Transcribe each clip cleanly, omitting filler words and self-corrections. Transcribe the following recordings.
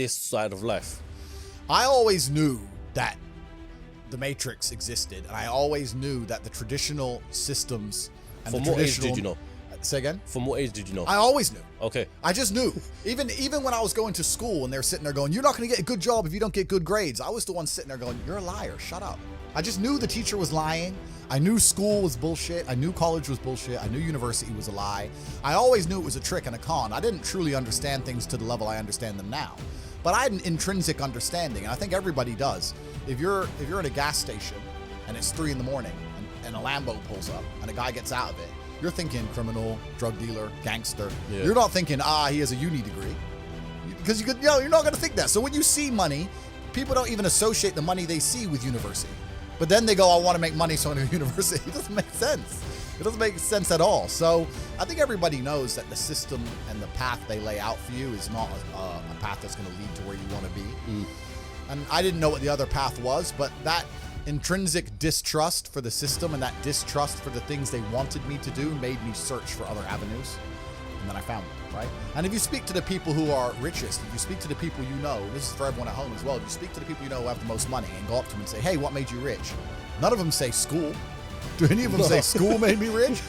this side of life? I always knew that the Matrix existed, and I always knew that the traditional systems and From the what age traditional... did you know? Say again? From what age did you know? I always knew. Okay. I just knew. Even when I was going to school and they're sitting there going, you're not going to get a good job if you don't get good grades. I was the one sitting there going, you're a liar. Shut up. I just knew the teacher was lying. I knew school was bullshit. I knew college was bullshit. I knew university was a lie. I always knew it was a trick and a con. I didn't truly understand things to the level I understand them now. But I had an intrinsic understanding, and I think everybody does. If you're at a gas station and it's 3 a.m. and a Lambo pulls up and a guy gets out of it, you're thinking criminal, drug dealer, gangster. Yeah. You're not thinking, he has a uni degree. Because you're not going to think that. So when you see money, people don't even associate the money they see with university. But then they go, I want to make money, so I go to university. It doesn't make sense. It doesn't make sense at all. So I think everybody knows that the system and the path they lay out for you is not a path that's going to lead to where you want to be. And I didn't know what the other path was, but that intrinsic distrust for the system and that distrust for the things they wanted me to do made me search for other avenues. And then I found them, right? And if you speak to the people who are richest, if you speak to the people you know, this is for everyone at home as well, if you speak to the people you know who have the most money and go up to them and say, hey, what made you rich? None of them say school. Do any of them say school made me rich?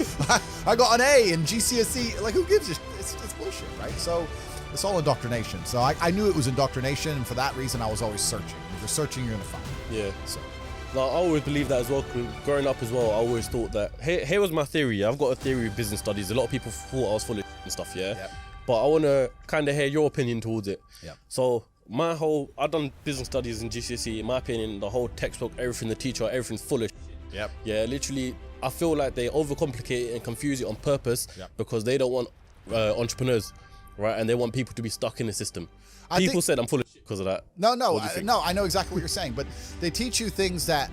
I got an A in GCSE. Like, who gives a shit? It's bullshit, right? So it's all indoctrination. So I knew it was indoctrination, and for that reason, I was always searching. If you're searching, you're going to find. Yeah. So. No, I always believed that as well. Growing up as well, I always thought that. Here was my theory. Yeah? I've got a theory of business studies. A lot of people thought I was full of and stuff. Yeah. Yep. But I want to kind of hear your opinion towards it. Yep. So I've done business studies in GCSE. In my opinion, the whole textbook, everything, the teacher, everything's full of shit. Yep. Yeah, literally, I feel like they overcomplicate it and confuse it on purpose because they don't want entrepreneurs, right? And they want people to be stuck in the system. People said I'm full of shit because of that. No, I know exactly what you're saying, but they teach you things that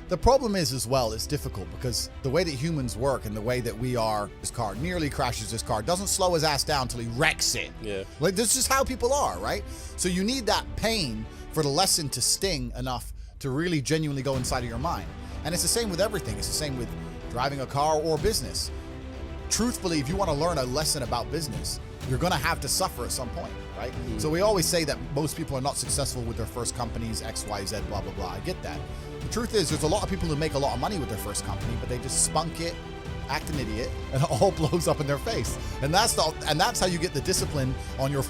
the problem is as well, it's difficult because the way that humans work and the way that we are, this car nearly crashes this car, doesn't slow his ass down till he wrecks it. Yeah. Like, this is just how people are, right? So you need that pain for the lesson to sting enough to really genuinely go inside of your mind. And it's the same with everything. It's the same with driving a car or business. Truthfully, if you want to learn a lesson about business, you're going to have to suffer at some point, right? So we always say that most people are not successful with their first companies, X, Y, Z, blah, blah, blah. I get that. The truth is there's a lot of people who make a lot of money with their first company, but they just spunk it, act an idiot, and it all blows up in their face. And that's how you get the discipline on your